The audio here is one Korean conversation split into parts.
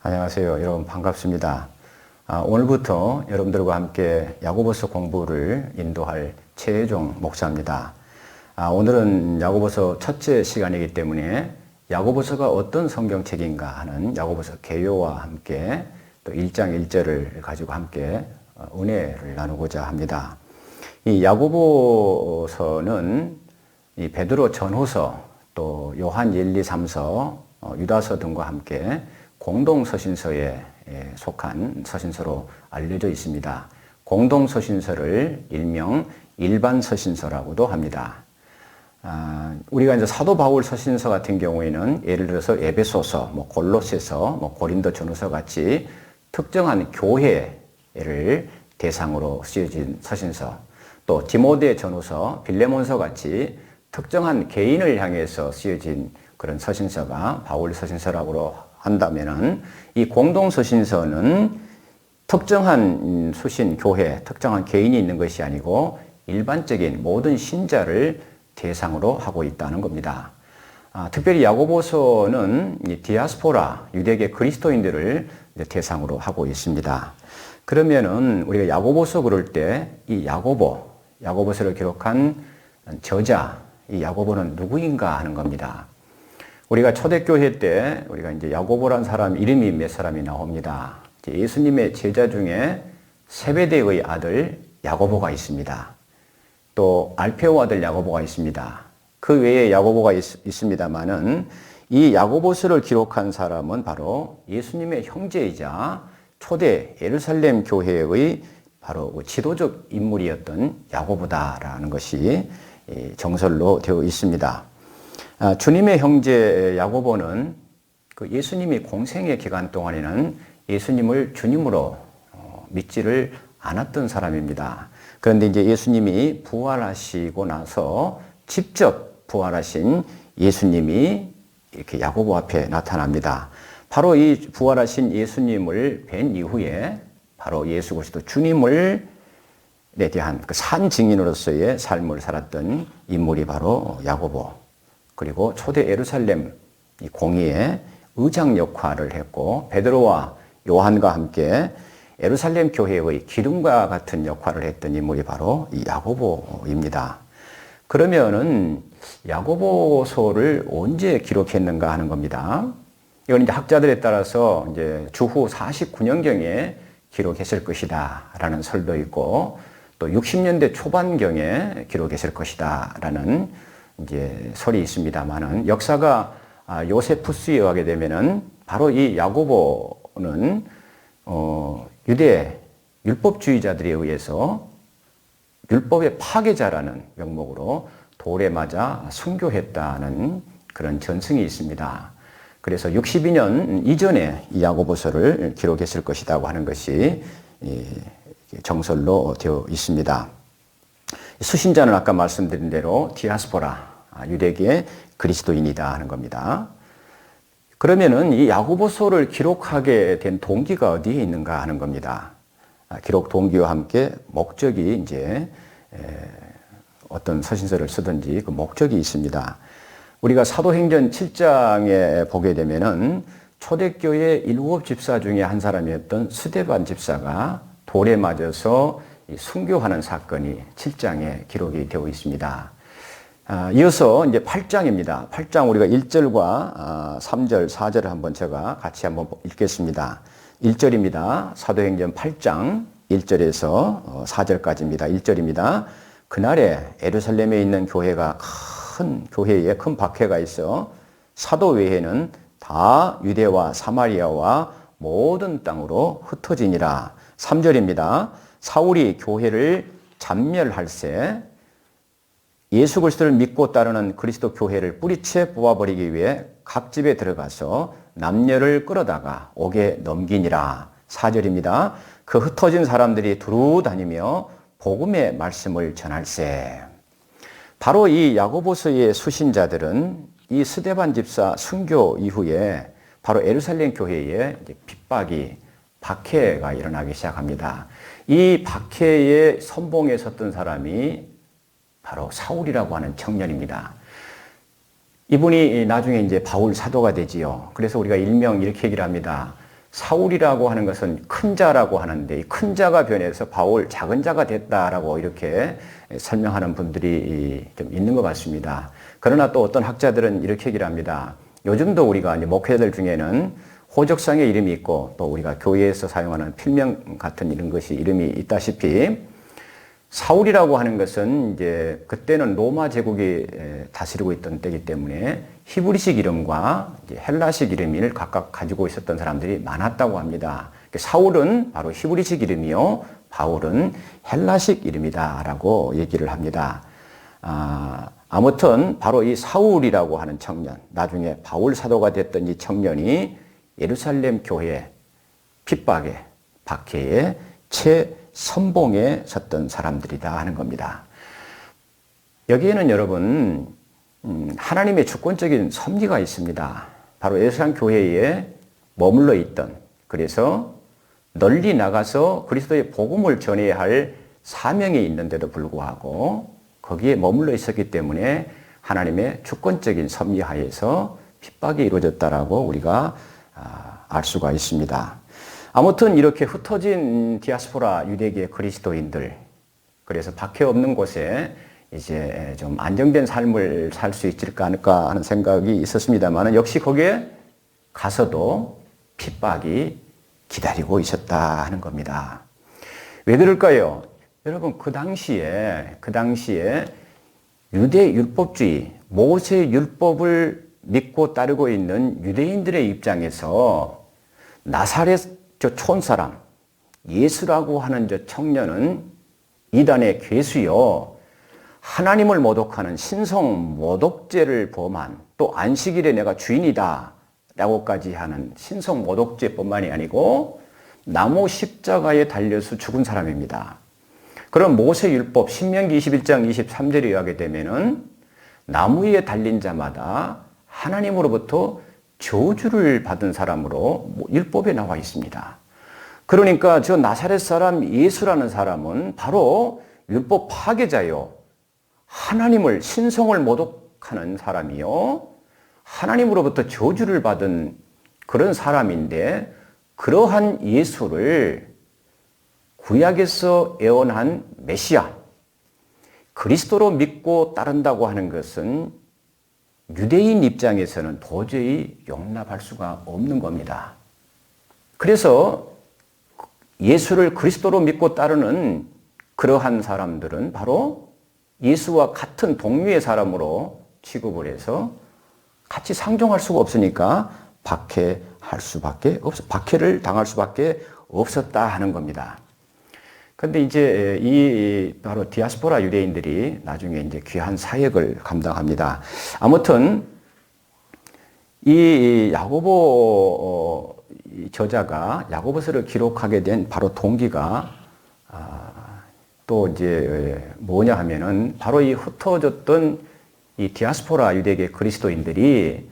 안녕하세요. 여러분 반갑습니다. 오늘부터 여러분들과 함께 야고보서 공부를 인도할 최혜종 목사입니다. 오늘은 야고보서 첫째 시간이기 때문에 야고보서가 어떤 성경책인가 하는 야고보서 개요와 함께 또 1장 1절을 가지고 함께 은혜를 나누고자 합니다. 이 야고보서는 이 베드로 전후서 또 요한 1, 2, 3서 유다서 등과 함께 공동서신서에 속한 서신서로 알려져 있습니다. 공동서신서를 일명 일반서신서라고도 합니다. 우리가 이제 사도 바울 서신서 같은 경우에는 예를 들어서 에베소서, 골로새서, 고린도 전후서 같이 특정한 교회를 대상으로 쓰여진 서신서, 또 디모데 전후서, 빌레몬서 같이 특정한 개인을 향해서 쓰여진 그런 서신서가 바울 서신서라고 한다면은 이 공동서신서는 특정한 수신, 교회, 특정한 개인이 있는 것이 아니고 일반적인 모든 신자를 대상으로 하고 있다는 겁니다. 특별히 야고보서는 이 디아스포라, 유대계 그리스도인들을 대상으로 하고 있습니다. 그러면은 우리가 야고보서 그럴 때 이 야고보서를 기록한 저자, 이 야고보는 누구인가 하는 겁니다. 우리가 초대교회 때 우리가 이제 야고보란 사람 이름이 몇 사람이 나옵니다. 예수님의 제자 중에 세베대의 아들 야고보가 있습니다. 또 알페오 아들 야고보가 있습니다. 그 외에 야고보가 있습니다만은 이 야고보서를 기록한 사람은 바로 예수님의 형제이자 초대 예루살렘 교회의 바로 지도적 인물이었던 야고보다라는 것이 정설로 되어 있습니다. 주님의 형제 야고보는 그 예수님이 공생의 기간 동안에는 예수님을 주님으로 믿지를 않았던 사람입니다. 그런데 이제 예수님이 부활하시고 나서 직접 부활하신 예수님이 이렇게 야고보 앞에 나타납니다. 바로 이 부활하신 예수님을 뵌 이후에 바로 예수 그리스도 주님을 에 대한 그 산 증인으로서의 삶을 살았던 인물이 바로 야고보. 그리고 초대 예루살렘 공의의 의장 역할을 했고 베드로와 요한과 함께 예루살렘 교회의 기둥과 같은 역할을 했던 인물이 바로 이 야고보입니다. 그러면은 야고보서를 언제 기록했는가 하는 겁니다. 이건 이제 학자들에 따라서 이제 주후 49년경에 기록했을 것이다라는 설도 있고 또 60년대 초반경에 기록했을 것이다라는 이제 설이 있습니다만은 역사가 요세푸스에 의하게 되면은 바로 이 야고보는 유대 율법주의자들에 의해서 율법의 파괴자라는 명목으로 돌에 맞아 순교했다는 그런 전승이 있습니다. 그래서 62년 이전에 이 야고보서를 기록했을 것이라고 하는 것이 정설로 되어 있습니다. 수신자는 아까 말씀드린 대로 디아스포라, 유대계 그리스도인이다 하는 겁니다. 그러면은 이 야고보서를 기록하게 된 동기가 어디에 있는가 하는 겁니다. 기록 동기와 함께 목적이 이제 어떤 서신서를 쓰든지 그 목적이 있습니다. 우리가 사도행전 7장에 보게 되면은 초대교회 7 집사 중에 한 사람이었던 스데반 집사가 돌에 맞아서 순교하는 사건이 7장에 기록이 되어 있습니다. 이어서 이제 8장입니다. 8장 우리가 1절과 3절, 4절을 한번 제가 같이 한번 읽겠습니다. 1절입니다. 사도행전 8장 1절에서 4절까지입니다. 1절입니다. 그날에 예루살렘에 있는 교회가 큰 교회에 큰 박해가 있어 사도 외에는 다 유대와 사마리아와 모든 땅으로 흩어지니라. 3절입니다. 사울이 교회를 잔멸할세 예수 그리스도를 믿고 따르는 그리스도 교회를 뿌리채 뽑아버리기 위해 각 집에 들어가서 남녀를 끌어다가 옥에 넘기니라. 4절입니다. 그 흩어진 사람들이 두루 다니며 복음의 말씀을 전할세. 바로 이 야고보서의 수신자들은 이 스데반 집사 순교 이후에 바로 예루살렘 교회에 핍박이 박해가 일어나기 시작합니다. 이 박해의 선봉에 섰던 사람이 바로 사울이라고 하는 청년입니다. 이분이 나중에 이제 바울 사도가 되지요. 그래서 우리가 일명 이렇게 얘기를 합니다. 사울이라고 하는 것은 큰 자라고 하는데 이 큰 자가 변해서 바울 작은 자가 됐다라고 이렇게 설명하는 분들이 좀 있는 것 같습니다. 그러나 또 어떤 학자들은 이렇게 얘기를 합니다. 요즘도 우리가 이제 목회자들 중에는 호적상의 이름이 있고 또 우리가 교회에서 사용하는 필명 같은 이런 것이 이름이 있다시피 사울이라고 하는 것은 이제 그때는 로마 제국이 다스리고 있던 때이기 때문에 히브리식 이름과 이제 헬라식 이름을 각각 가지고 있었던 사람들이 많았다고 합니다. 사울은 바로 히브리식 이름이요, 바울은 헬라식 이름이다라고 얘기를 합니다. 아무튼 바로 이 사울이라고 하는 청년, 나중에 바울 사도가 됐던 이 청년이 예루살렘 교회 핍박에, 박해에 최선봉에 섰던 사람들이다 하는 겁니다. 여기에는 여러분 하나님의 주권적인 섭리가 있습니다. 바로 예루살렘 교회에 머물러 있던, 그래서 널리 나가서 그리스도의 복음을 전해야 할 사명이 있는데도 불구하고 거기에 머물러 있었기 때문에 하나님의 주권적인 섭리 하에서 핍박이 이루어졌다라고 우리가 알 수가 있습니다. 아무튼 이렇게 흩어진 디아스포라 유대계 그리스도인들, 그래서 박해 없는 곳에 이제 좀 안정된 삶을 살 수 있을까 않을까 하는 생각이 있었습니다만 역시 거기에 가서도 핍박이 기다리고 있었다 하는 겁니다. 왜 그럴까요? 여러분 그 당시에 유대 율법주의, 모세 율법을 믿고 따르고 있는 유대인들의 입장에서 나사렛 저 촌사람 예수라고 하는 저 청년은 이단의 괴수요, 하나님을 모독하는 신성 모독죄를 범한, 또 안식일에 내가 주인이다 라고까지 하는 신성 모독죄뿐만이 아니고 나무 십자가에 달려서 죽은 사람입니다. 그럼 모세율법 신명기 21장 23절에 의하게 되면은 나무 위에 달린 자마다 하나님으로부터 저주를 받은 사람으로 율법에 나와 있습니다. 그러니까 저 나사렛 사람 예수라는 사람은 바로 율법 파괴자요, 하나님을, 신성을 모독하는 사람이요, 하나님으로부터 저주를 받은 그런 사람인데, 그러한 예수를 구약에서 예언한 메시아, 그리스도로 믿고 따른다고 하는 것은 유대인 입장에서는 도저히 용납할 수가 없는 겁니다. 그래서 예수를 그리스도로 믿고 따르는 그러한 사람들은 바로 예수와 같은 동류의 사람으로 취급을 해서 같이 상종할 수가 없으니까 박해를 당할 수밖에 없었다 하는 겁니다. 근데 이제 이 바로 디아스포라 유대인들이 나중에 이제 귀한 사역을 감당합니다. 아무튼 이 야고보 저자가 야고보서를 기록하게 된 바로 동기가 또 이제 뭐냐 하면은 바로 이 흩어졌던 이 디아스포라 유대계 그리스도인들이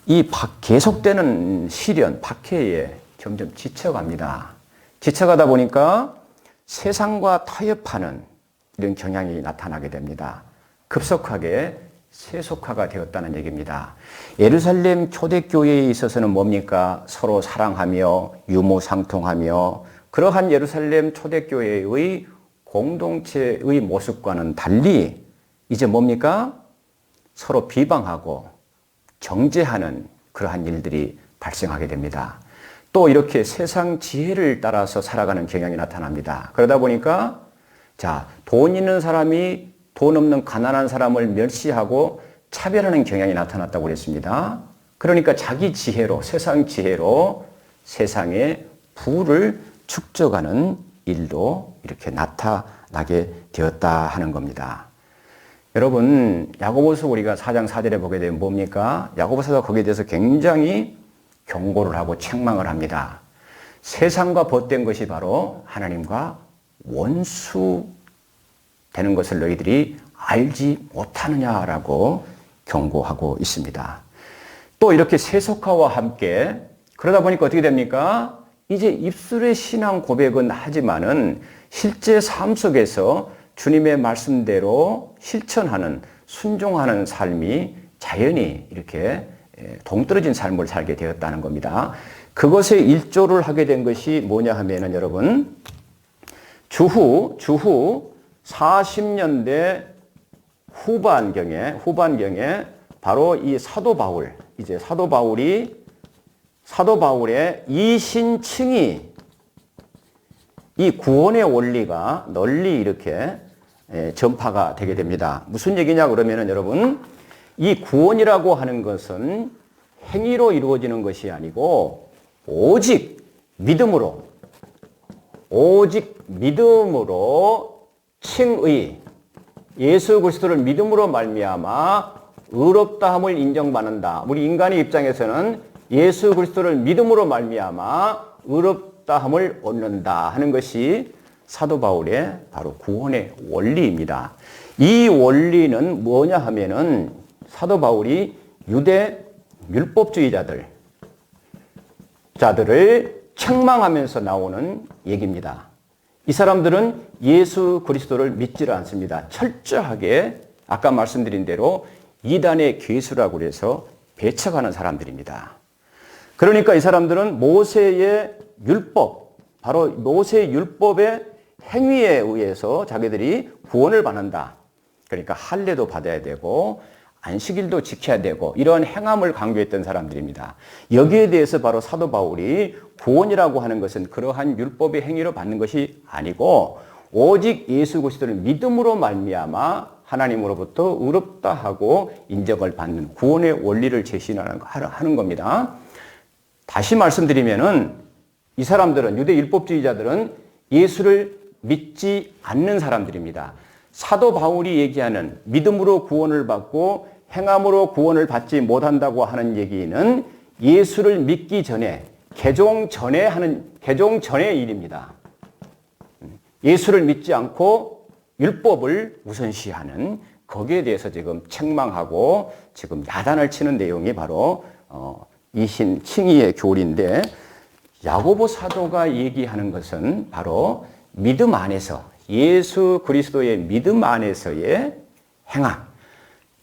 이 계속되는 시련, 박해에 점점 지쳐갑니다. 지쳐가다 보니까 세상과 타협하는 이런 경향이 나타나게 됩니다. 급속하게 세속화가 되었다는 얘기입니다. 예루살렘 초대교회에 있어서는 뭡니까? 서로 사랑하며 유무상통하며, 그러한 예루살렘 초대교회의 공동체의 모습과는 달리 이제 뭡니까? 서로 비방하고 정죄하는 그러한 일들이 발생하게 됩니다. 또 이렇게 세상 지혜를 따라서 살아가는 경향이 나타납니다. 그러다 보니까 돈 있는 사람이 돈 없는 가난한 사람을 멸시하고 차별하는 경향이 나타났다고 그랬습니다. 그러니까 자기 지혜로, 세상 지혜로 세상의 부를 축적하는 일도 이렇게 나타나게 되었다 하는 겁니다. 여러분, 야고보서 우리가 4장 4절에 보게 되면 뭡니까? 야고보서가 거기에 대해서 굉장히 경고를 하고 책망을 합니다. 세상과 벗된 것이 바로 하나님과 원수 되는 것을 너희들이 알지 못하느냐라고 경고하고 있습니다. 또 이렇게 세속화와 함께 그러다 보니까 어떻게 됩니까? 이제 입술의 신앙 고백은 하지만은 실제 삶 속에서 주님의 말씀대로 실천하는, 순종하는 삶이 자연히 이렇게 동떨어진 삶을 살게 되었다는 겁니다. 그것에 일조를 하게 된 것이 뭐냐 하면은 여러분, 주후 40년대 후반경에 바로 이 사도 바울의 이신층이 이 구원의 원리가 널리 이렇게 전파가 되게 됩니다. 무슨 얘기냐 그러면은 여러분, 이 구원이라고 하는 것은 행위로 이루어지는 것이 아니고 오직 믿음으로 칭의, 예수 그리스도를 믿음으로 말미암아 의롭다함을 인정받는다. 우리 인간의 입장에서는 예수 그리스도를 믿음으로 말미암아 의롭다함을 얻는다 하는 것이 사도 바울의 바로 구원의 원리입니다. 이 원리는 뭐냐 하면은 사도 바울이 유대 율법주의자들을 책망하면서 나오는 얘기입니다. 이 사람들은 예수 그리스도를 믿지를 않습니다. 철저하게 아까 말씀드린 대로 이단의 괴수라고 해서 배척하는 사람들입니다. 그러니까 이 사람들은 모세의 율법, 바로 모세의 율법의 행위에 의해서 자기들이 구원을 받는다. 그러니까 할례도 받아야 되고 안식일도 지켜야 되고 이러한 행함을 강조했던 사람들입니다. 여기에 대해서 바로 사도 바울이 구원이라고 하는 것은 그러한 율법의 행위로 받는 것이 아니고 오직 예수 그리스도를 믿음으로 말미암아 하나님으로부터 의롭다 하고 인정을 받는 구원의 원리를 제시하는 겁니다. 다시 말씀드리면은 이 사람들은, 유대 율법주의자들은 예수를 믿지 않는 사람들입니다. 사도 바울이 얘기하는 믿음으로 구원을 받고 행함으로 구원을 받지 못한다고 하는 얘기는 예수를 믿기 전에, 개종 전의 일입니다. 예수를 믿지 않고 율법을 우선시하는, 거기에 대해서 지금 책망하고 지금 야단을 치는 내용이 바로 이신칭의의 교리인데, 야고보 사도가 얘기하는 것은 바로 믿음 안에서, 예수 그리스도의 믿음 안에서의 행함,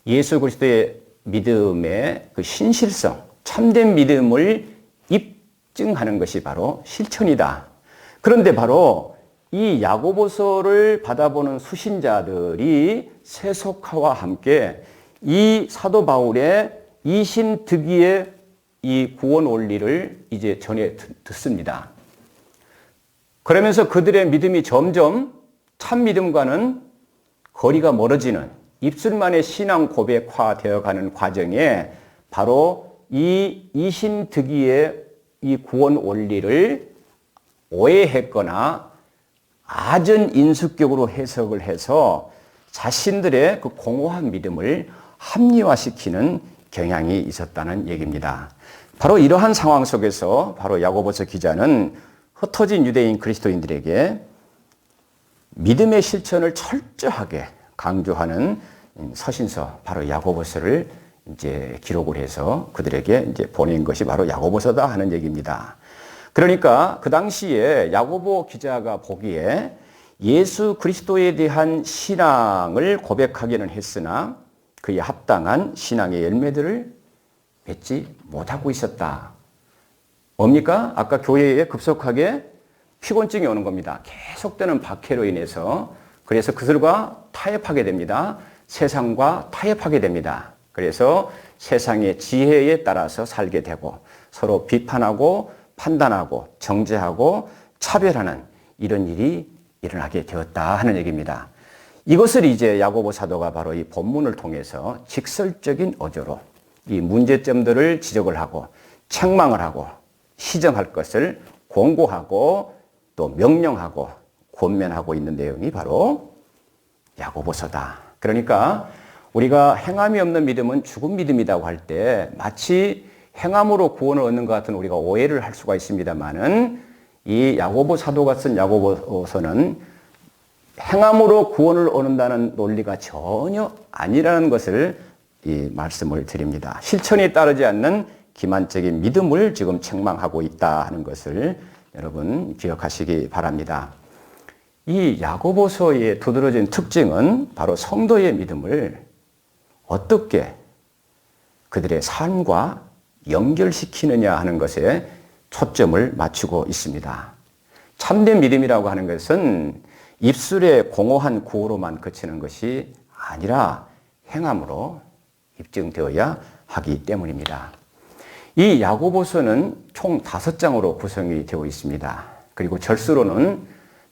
예수 그리스도의 믿음의 그 신실성, 참된 믿음을 입증하는 것이 바로 실천이다. 그런데 바로 이 야고보서를 받아보는 수신자들이 세속화와 함께 이 사도 바울의 이신득이의 이 구원 원리를 이제 전해 듣습니다. 그러면서 그들의 믿음이 점점 참 믿음과는 거리가 멀어지는, 입술만의 신앙 고백화 되어가는 과정에 바로 이 이신득이의 이 구원 원리를 오해했거나 아전 인수격으로 해석을 해서 자신들의 그 공허한 믿음을 합리화시키는 경향이 있었다는 얘기입니다. 바로 이러한 상황 속에서 바로 야고보서 기자는 흩어진 유대인 그리스도인들에게 믿음의 실천을 철저하게 강조하는 서신서, 바로 야고보서를 이제 기록을 해서 그들에게 이제 보낸 것이 바로 야고보서다 하는 얘기입니다. 그러니까 그 당시에 야고보 기자가 보기에 예수 그리스도에 대한 신앙을 고백하기는 했으나 그에 합당한 신앙의 열매들을 맺지 못하고 있었다. 뭡니까? 아까 교회에 급속하게 피곤증이 오는 겁니다. 계속되는 박해로 인해서. 그래서 그들과 타협하게 됩니다. 세상과 타협하게 됩니다. 그래서 세상의 지혜에 따라서 살게 되고 서로 비판하고 판단하고 정죄하고 차별하는 이런 일이 일어나게 되었다 하는 얘기입니다. 이것을 이제 야고보 사도가 바로 이 본문을 통해서 직설적인 어조로 이 문제점들을 지적을 하고 책망을 하고 시정할 것을 권고하고 또 명령하고 권면하고 있는 내용이 바로 야고보서다. 그러니까 우리가 행함이 없는 믿음은 죽은 믿음이라고 할 때 마치 행함으로 구원을 얻는 것 같은 우리가 오해를 할 수가 있습니다만은 이 야고보 사도가 쓴 야고보서는 행함으로 구원을 얻는다는 논리가 전혀 아니라는 것을 이 말씀을 드립니다. 실천이 따르지 않는 기만적인 믿음을 지금 책망하고 있다 하는 것을 여러분 기억하시기 바랍니다. 이 야고보서의 두드러진 특징은 바로 성도의 믿음을 어떻게 그들의 삶과 연결시키느냐 하는 것에 초점을 맞추고 있습니다. 참된 믿음이라고 하는 것은 입술의 공허한 구호로만 그치는 것이 아니라 행함으로 입증되어야 하기 때문입니다. 이 야고보서는 총 5장으로 구성이 되어 있습니다. 그리고 절수로는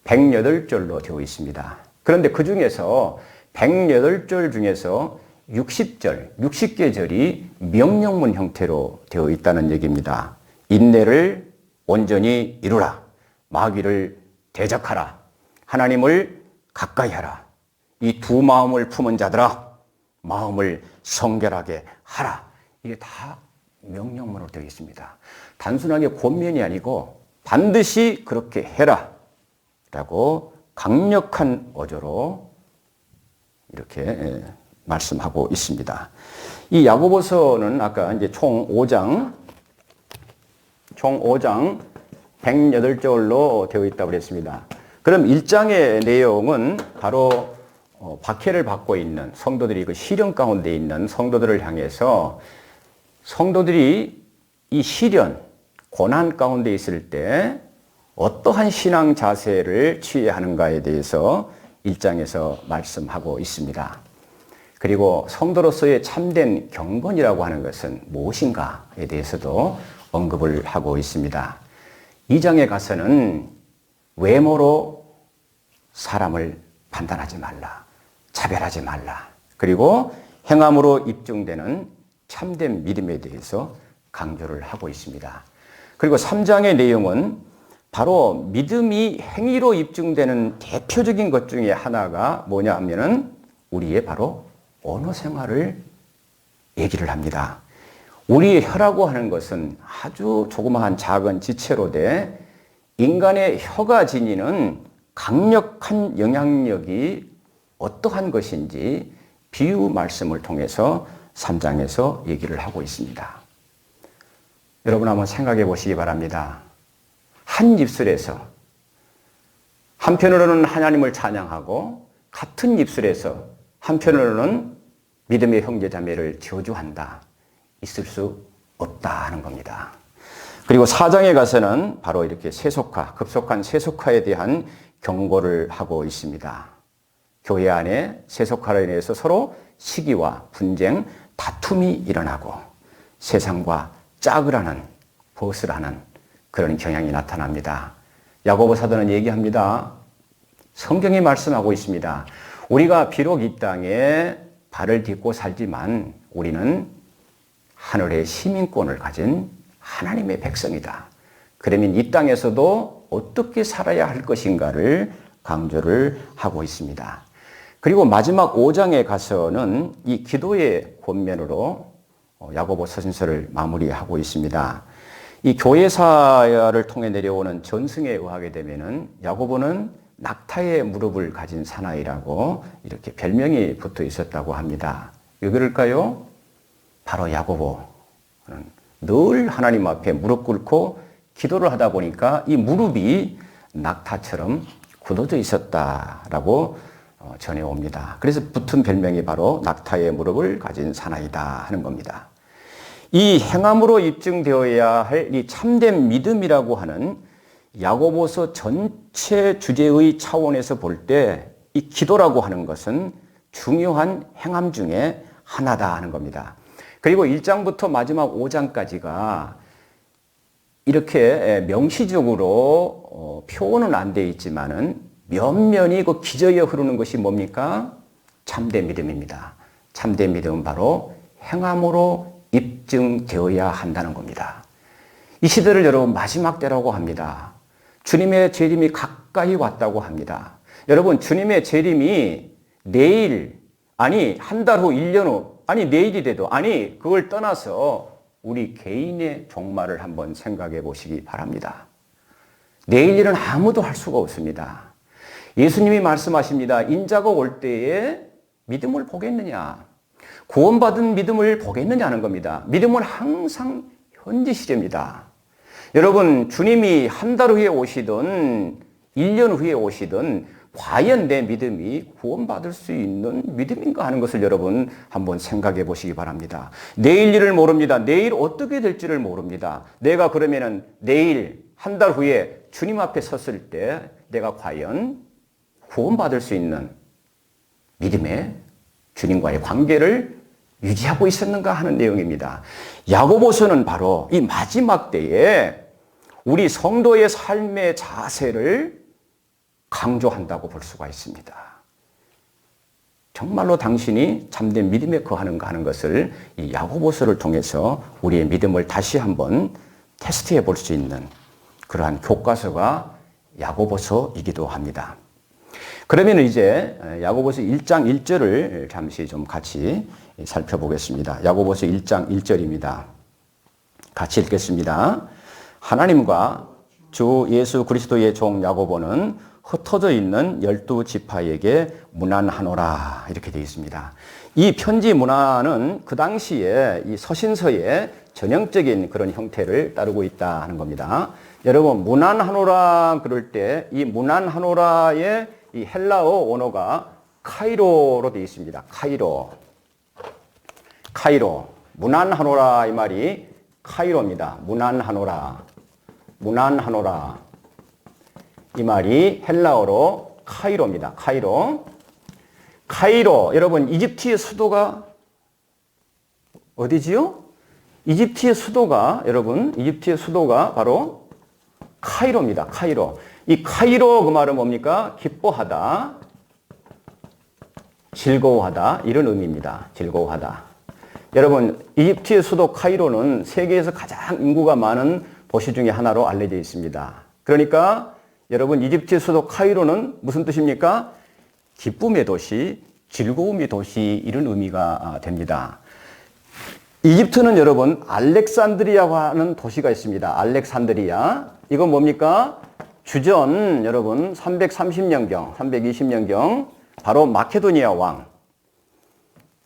108절로 되어 있습니다. 그런데 그 중에서 108절 중에서 60절, 60개 절이 명령문 형태로 되어 있다는 얘기입니다. 인내를 온전히 이루라. 마귀를 대적하라. 하나님을 가까이 하라. 이 두 마음을 품은 자들아, 마음을 성결하게 하라. 이게 다 명령문으로 되어 있습니다. 단순하게 권면이 아니고 반드시 그렇게 해라. 라고 강력한 어조로 이렇게 말씀하고 있습니다. 이 야고보서는 아까 이제 총 5장 108절로 되어 있다고 그랬습니다. 그럼 1장의 내용은 바로 박해를 받고 있는 성도들이 그 시련 가운데 있는 성도들을 향해서 성도들이 이 시련, 고난 가운데 있을 때 어떠한 신앙 자세를 취해야 하는가에 대해서 1장에서 말씀하고 있습니다. 그리고 성도로서의 참된 경건이라고 하는 것은 무엇인가에 대해서도 언급을 하고 있습니다. 2장에 가서는 외모로 사람을 판단하지 말라, 차별하지 말라, 그리고 행함으로 입증되는 참된 믿음에 대해서 강조를 하고 있습니다. 그리고 3장의 내용은 바로 믿음이 행위로 입증되는 대표적인 것 중에 하나가 뭐냐 하면은 우리의 바로 언어 생활을 얘기를 합니다. 우리의 혀라고 하는 것은 아주 조그마한 작은 지체로 돼 인간의 혀가 지니는 강력한 영향력이 어떠한 것인지 비유 말씀을 통해서 3장에서 얘기를 하고 있습니다. 여러분 한번 생각해 보시기 바랍니다. 한 입술에서 한편으로는 하나님을 찬양하고 같은 입술에서 한편으로는 믿음의 형제자매를 저주한다. 있을 수 없다 하는 겁니다. 그리고 4장에 가서는 바로 이렇게 세속화, 급속한 세속화에 대한 경고를 하고 있습니다. 교회 안에 세속화로 인해서 서로 시기와 분쟁, 다툼이 일어나고 세상과 짝을 하는, 벗을 하는 그런 경향이 나타납니다. 야고보 사도는 얘기합니다. 성경이 말씀하고 있습니다. 우리가 비록 이 땅에 발을 딛고 살지만 우리는 하늘의 시민권을 가진 하나님의 백성이다. 그러면 이 땅에서도 어떻게 살아야 할 것인가를 강조를 하고 있습니다. 그리고 마지막 5장에 가서는 이 기도의 권면으로 야고보 서신서를 마무리하고 있습니다. 이 교회사를 통해 내려오는 전승에 의하게 되면은 야고보는 낙타의 무릎을 가진 사나이라고 이렇게 별명이 붙어 있었다고 합니다. 왜 그럴까요? 바로 야고보는 늘 하나님 앞에 무릎 꿇고 기도를 하다 보니까 이 무릎이 낙타처럼 굳어져 있었다라고 전해옵니다. 그래서 붙은 별명이 바로 낙타의 무릎을 가진 사나이다 하는 겁니다. 이 행함으로 입증되어야 할 이 참된 믿음이라고 하는 야고보서 전체 주제의 차원에서 볼 때 이 기도라고 하는 것은 중요한 행함 중에 하나다 하는 겁니다. 그리고 1장부터 마지막 5장까지가 이렇게 명시적으로 표현은 안 되어 있지만은 면면이 그 기저에 흐르는 것이 뭡니까? 참된 믿음입니다. 참된 믿음은 바로 행함으로 입증되어야 한다는 겁니다. 이 시대를 여러분 마지막 때라고 합니다. 주님의 재림이 가까이 왔다고 합니다. 여러분 주님의 재림이 내일, 아니 한 달 후, 1년 후, 아니 내일이라도, 아니 그걸 떠나서 우리 개인의 종말을 한번 생각해 보시기 바랍니다. 내일 일은 아무도 할 수가 없습니다. 예수님이 말씀하십니다. 인자가 올 때에 믿음을 보겠느냐, 구원받은 믿음을 보겠느냐 하는 겁니다. 믿음은 항상 현재 시제입니다. 여러분 주님이 한 달 후에 오시든 1년 후에 오시든 과연 내 믿음이 구원받을 수 있는 믿음인가 하는 것을 여러분 한번 생각해 보시기 바랍니다. 내일 일을 모릅니다. 내일 어떻게 될지를 모릅니다. 내가 그러면은 내일 한 달 후에 주님 앞에 섰을 때 내가 과연 구원받을 수 있는 믿음의 주님과의 관계를 유지하고 있었는가 하는 내용입니다. 야고보서는 바로 이 마지막 때에 우리 성도의 삶의 자세를 강조한다고 볼 수가 있습니다. 정말로 당신이 참된 믿음에 거하는가 하는 것을 이 야고보서를 통해서 우리의 믿음을 다시 한번 테스트해 볼 수 있는 그러한 교과서가 야고보서이기도 합니다. 그러면 이제 야고보서 1장 1절을 잠시 좀 같이 살펴보겠습니다. 야고보서 1장 1절입니다. 같이 읽겠습니다. 하나님과 주 예수 그리스도의 종 야고보는 흩어져 있는 12지파에게 문안하노라 이렇게 되어 있습니다. 이 편지 문안은 그 당시에 이 서신서의 전형적인 그런 형태를 따르고 있다 하는 겁니다. 여러분 문안하노라 그럴 때 이 문안하노라의 이 헬라어 원어가 카이로로 되어 있습니다. 카이로. 문안하노라 이 말이 카이로입니다. 문안하노라. 이 말이 헬라어로 카이로입니다. 카이로. 여러분 이집트의 수도가 어디지요? 이집트의 수도가 바로 카이로입니다. 이 카이로 그 말은 뭡니까? 기뻐하다, 즐거워하다 이런 의미입니다. 즐거워하다. 여러분 이집트의 수도 카이로는 세계에서 가장 인구가 많은 도시 중에 하나로 알려져 있습니다. 그러니까 여러분 이집트의 수도 카이로는 무슨 뜻입니까? 기쁨의 도시, 즐거움의 도시 이런 의미가 됩니다. 이집트는 여러분 알렉산드리아라고 하는 도시가 있습니다. 알렉산드리아. 이건 뭡니까? 주전 여러분 320년경 바로 마케도니아 왕,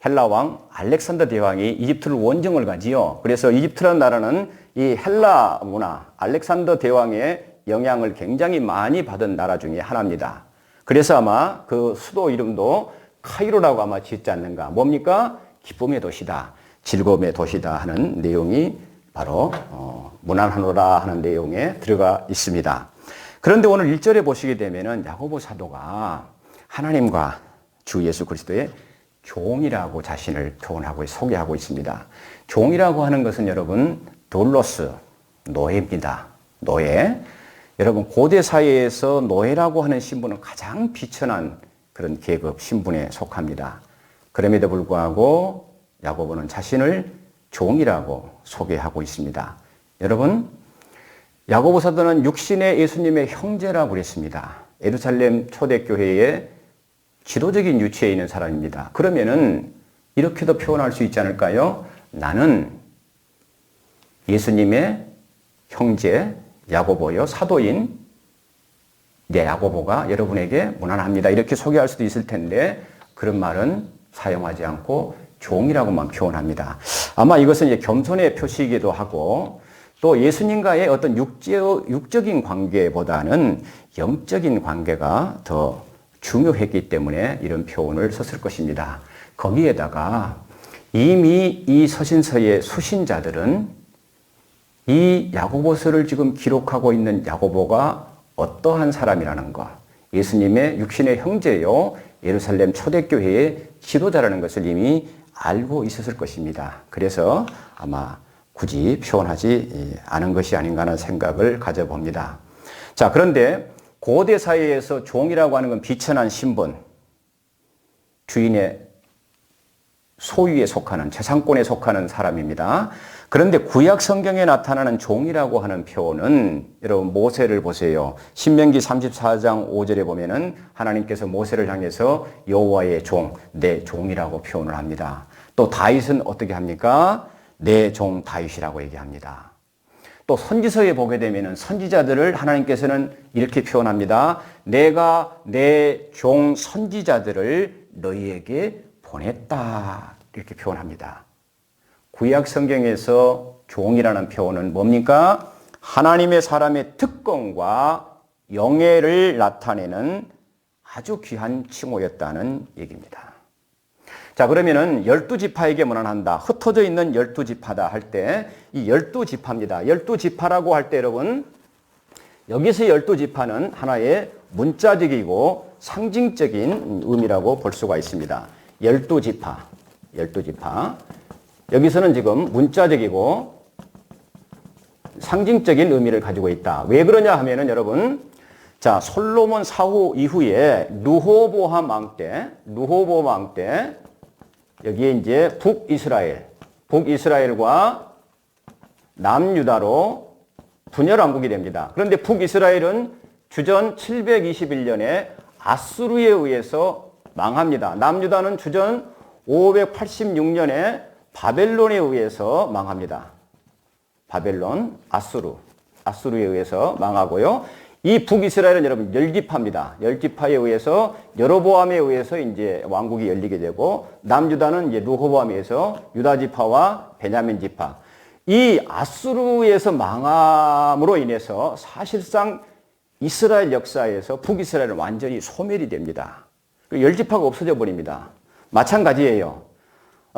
헬라 왕 알렉산더 대왕이 이집트를 원정을 가지요. 그래서 이집트라는 나라는 이 헬라 문화, 알렉산더 대왕의 영향을 굉장히 많이 받은 나라 중에 하나입니다. 그래서 아마 그 수도 이름도 카이로라고 아마 짓지 않는가. 뭡니까? 기쁨의 도시다, 즐거움의 도시다 하는 내용이 바로 문안하노라 하는 내용에 들어가 있습니다. 그런데 오늘 1절에 보시게 되면은 야고보 사도가 하나님과 주 예수 그리스도의 종이라고 자신을 표현하고 소개하고 있습니다. 종이라고 하는 것은 여러분 돌로스, 노예입니다. 노예. 여러분 고대 사회에서 노예라고 하는 신분은 가장 비천한 그런 계급, 신분에 속합니다. 그럼에도 불구하고 야고보는 자신을 종이라고 소개하고 있습니다. 여러분 야고보 사도는 육신의 예수님의 형제라고 그랬습니다. 예루살렘 초대교회의 지도적인 위치에 있는 사람입니다. 그러면은 이렇게도 표현할 수 있지 않을까요? 나는 예수님의 형제 야고보요, 사도인 내 야고보가 여러분에게 문안합니다. 이렇게 소개할 수도 있을 텐데 그런 말은 사용하지 않고 종이라고만 표현합니다. 아마 이것은 이제 겸손의 표시이기도 하고 또 예수님과의 어떤 육적인 관계보다는 영적인 관계가 더 중요했기 때문에 이런 표현을 썼을 것입니다. 거기에다가 이미 이 서신서의 수신자들은 이 야고보서를 지금 기록하고 있는 야고보가 어떠한 사람이라는 것, 예수님의 육신의 형제요, 예루살렘 초대교회의 지도자라는 것을 이미 알고 있었을 것입니다. 그래서 아마 굳이 표현하지 않은 것이 아닌가 하는 생각을 가져봅니다. 자, 그런데 고대 사회에서 종이라고 하는 건 비천한 신분, 주인의 소유에 속하는, 재산권에 속하는 사람입니다. 그런데 구약 성경에 나타나는 종이라고 하는 표현은 여러분 모세를 보세요. 신명기 34장 5절에 보면은 하나님께서 모세를 향해서 여호와의 종, 내 종이라고 표현을 합니다. 또 다윗은 어떻게 합니까? 내 종 다윗이라고 얘기합니다. 또 선지서에 보게 되면은 선지자들을 하나님께서는 이렇게 표현합니다. 내가 내 종 선지자들을 너희에게 보냈다. 이렇게 표현합니다. 구약 성경에서 종이라는 표현은 뭡니까? 하나님의 사람의 특권과 영예를 나타내는 아주 귀한 칭호였다는 얘기입니다. 자, 그러면은 12지파에게 문안한다. 흩어져 있는 12지파다 할 때 이 12지파입니다. 12지파라고 할 때 여러분 여기서 12지파는 하나의 문자적이고 상징적인 의미라고 볼 수가 있습니다. 12지파. 12지파. 여기서는 지금 문자적이고 상징적인 의미를 가지고 있다. 왜 그러냐 하면은 여러분, 자, 솔로몬 사후 이후에 르호보암 왕 때 여기에 이제 북이스라엘과 남유다로 분열왕국이 됩니다. 그런데 북이스라엘은 주전 721년에 아수르에 의해서 망합니다. 남유다는 주전 586년에 바벨론에 의해서 망합니다. 바벨론, 아수르에 의해서 망하고요. 이 북이스라엘은 여러분 10지파입니다. 10지파에 의해서 여로보암에 의해서 이제 왕국이 열리게 되고 남유다는 이제 르호보암에 의해서 유다 지파와 베냐민 지파. 이 아수르에서 망함으로 인해서 사실상 이스라엘 역사에서 북이스라엘은 완전히 소멸이 됩니다. 10지파가 없어져 버립니다. 마찬가지예요.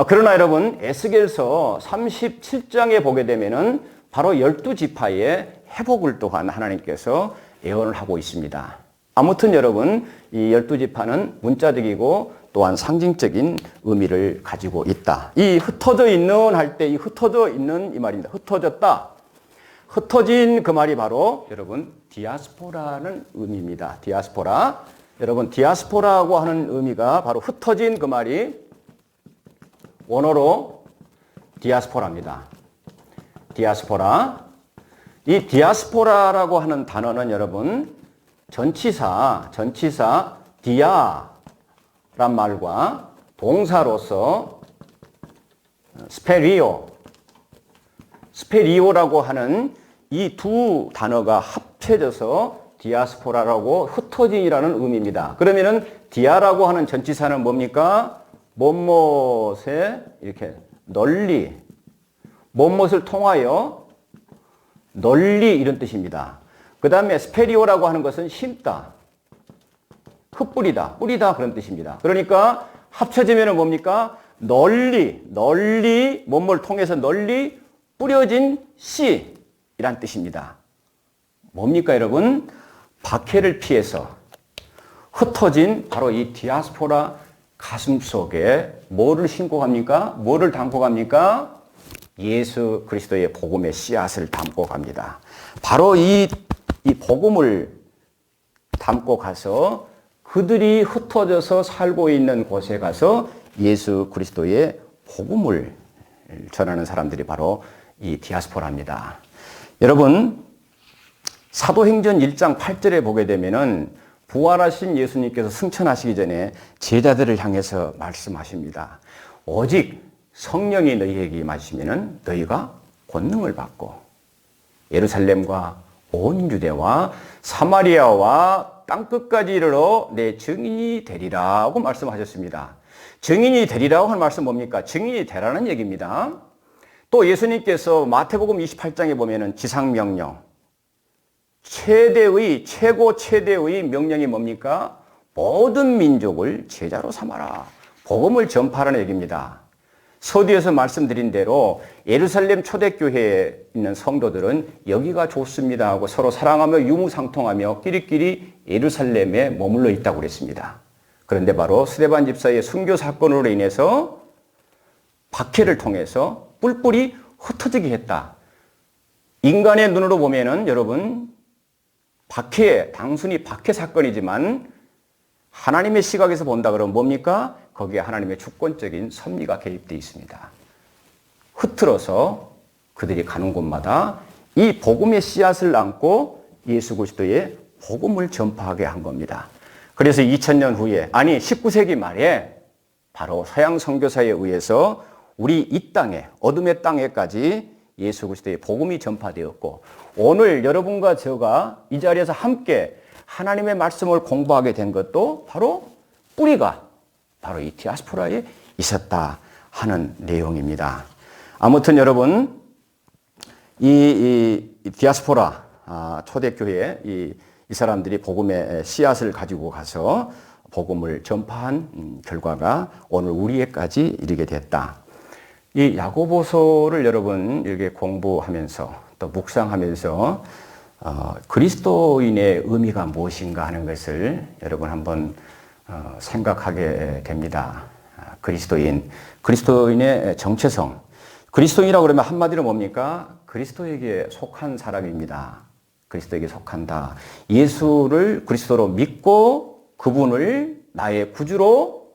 그러나 여러분 에스겔서 37장에 보게 되면은 바로 12지파의 회복을 또한 하나님께서 예언을 하고 있습니다. 아무튼 여러분 이 12지파는 문자적이고 또한 상징적인 의미를 가지고 있다. 이 흩어져 있는 할 때 이 흩어져 있는 이 말입니다. 흩어졌다. 흩어진 그 말이 바로 여러분 디아스포라는 의미입니다. 디아스포라. 여러분 디아스포라고 하는 의미가 바로 흩어진 그 말이 원어로 디아스포라입니다. 디아스포라. 이 디아스포라라고 하는 단어는 여러분 전치사 디아란 말과 동사로서 스페리오라고 하는 이 두 단어가 합쳐져서 디아스포라라고 흩어진이라는 의미입니다. 그러면은 디아라고 하는 전치사는 뭡니까? 못못에 이렇게 널리, 못못을 통하여 널리 이런 뜻입니다. 그 다음에 스페리오라고 하는 것은 심다, 흩뿌리다, 뿌리다 그런 뜻입니다. 그러니까 합쳐지면 뭡니까? 널리, 못못을 통해서 널리 뿌려진 씨이란 뜻입니다. 뭡니까 여러분? 박해를 피해서 흩어진 바로 이 디아스포라 가슴 속에 뭐를 심고 갑니까? 뭐를 담고 갑니까? 예수 그리스도의 복음의 씨앗을 담고 갑니다. 바로 이 복음을 담고 가서 그들이 흩어져서 살고 있는 곳에 가서 예수 그리스도의 복음을 전하는 사람들이 바로 이 디아스포라입니다. 여러분, 사도행전 1장 8절에 보게 되면은 부활하신 예수님께서 승천하시기 전에 제자들을 향해서 말씀하십니다. 오직 성령이 너희에게 임하시면은 너희가 권능을 받고 예루살렘과 온 유대와 사마리아와 땅끝까지 이르러 내 증인이 되리라고 말씀하셨습니다. 증인이 되리라고 하는 말씀 뭡니까? 증인이 되라는 얘기입니다. 또 예수님께서 마태복음 28장에 보면은 지상명령, 최대의 명령이 뭡니까? 모든 민족을 제자로 삼아라. 복음을 전파하라는 얘기입니다. 서두에서 말씀드린 대로 예루살렘 초대교회에 있는 성도들은 여기가 좋습니다 하고 서로 사랑하며 유무상통하며 끼리끼리 예루살렘에 머물러 있다고 그랬습니다. 그런데 바로 스데반 집사의 순교 사건으로 인해서 박해를 통해서 뿔뿔이 흩어지게 했다. 인간의 눈으로 보면은 여러분 단순히 박해 사건이지만 하나님의 시각에서 본다 그러면 뭡니까? 거기에 하나님의 주권적인 섭리가 개입되어 있습니다. 흐트러서 그들이 가는 곳마다 이 복음의 씨앗을 안고 예수 그리스도의 복음을 전파하게 한 겁니다. 그래서 2000년 후에, 아니 19세기 말에 바로 서양 선교사에 의해서 우리 이 땅에, 어둠의 땅에까지 예수 그리스도의 복음이 전파되었고, 오늘 여러분과 제가 이 자리에서 함께 하나님의 말씀을 공부하게 된 것도 바로 뿌리가 바로 이 디아스포라에 있었다 하는 내용입니다. 아무튼 여러분 이 디아스포라 초대교회 이 이 사람들이 복음의 씨앗을 가지고 가서 복음을 전파한 결과가 오늘 우리에까지 이르게 됐다. 이 야고보서를 여러분 이렇게 공부하면서 또 묵상하면서 그리스도인의 의미가 무엇인가 하는 것을 여러분 한번 생각하게 됩니다. 그리스도인의 정체성. 그리스도인이라고 그러면 한마디로 뭡니까? 그리스도에게 속한 사람입니다. 그리스도에게 속한다. 예수를 그리스도로 믿고 그분을 나의 구주로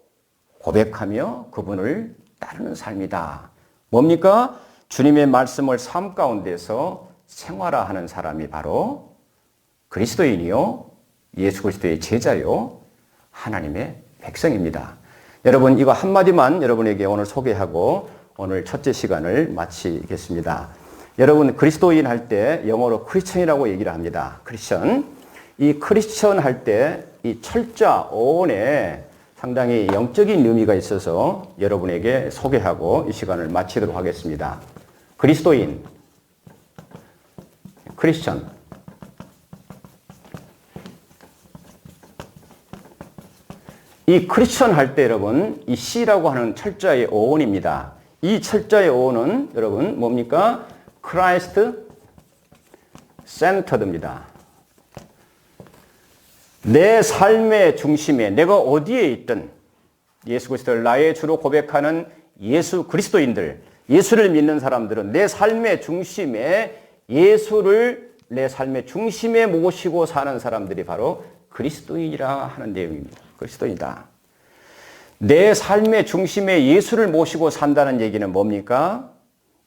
고백하며 그분을 따르는 삶이다. 뭡니까? 주님의 말씀을 삶 가운데서 생활화하는 사람이 바로 그리스도인이요, 예수 그리스도의 제자요, 하나님의 백성입니다. 여러분 이거 한마디만 여러분에게 오늘 소개하고 오늘 첫째 시간을 마치겠습니다. 여러분 그리스도인 할 때 영어로 크리스천이라고 얘기를 합니다. 크리스천. 이 크리스천 할 때 이 철자 어원에 상당히 영적인 의미가 있어서 여러분에게 소개하고 이 시간을 마치도록 하겠습니다. 그리스도인, 크리스천. 이 크리스천 할 때 여러분 이 C라고 하는 철자의 어원입니다. 이 철자의 어원은 여러분 뭡니까? 크라이스트 센터드입니다. 내 삶의 중심에 내가 어디에 있든 예수 그리스도를 나의 주로 고백하는 예수 그리스도인들, 예수를 믿는 사람들은 내 삶의 중심에 예수를 내 삶의 중심에 모시고 사는 사람들이 바로 그리스도인이라 하는 내용입니다. 그리스도인이다. 내 삶의 중심에 예수를 모시고 산다는 얘기는 뭡니까?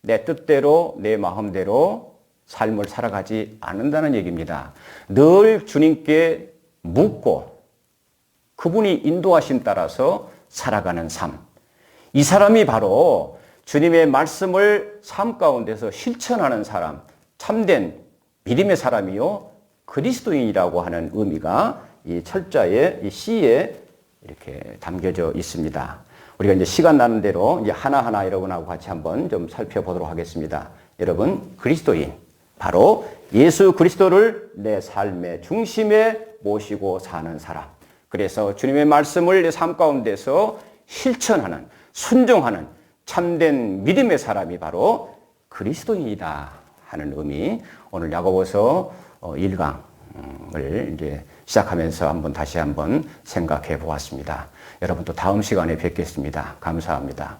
내 뜻대로 내 마음대로 삶을 살아가지 않는다는 얘기입니다. 늘 주님께 묻고 그분이 인도하심 따라서 살아가는 삶. 이 사람이 바로 주님의 말씀을 삶 가운데서 실천하는 사람, 참된 믿음의 사람이요, 그리스도인이라고 하는 의미가 이 철자에, 이 C에 이렇게 담겨져 있습니다. 우리가 이제 시간 나는 대로 이제 하나하나 여러분하고 같이 한번 좀 살펴보도록 하겠습니다. 여러분, 그리스도인. 바로 예수 그리스도를 내 삶의 중심에 모시고 사는 사람. 그래서 주님의 말씀을 내 삶 가운데서 실천하는, 순종하는 참된 믿음의 사람이 바로 그리스도인이다 하는 의미. 오늘 야고보서 1강을 이제 시작하면서 다시 한번 생각해 보았습니다. 여러분 또 다음 시간에 뵙겠습니다. 감사합니다.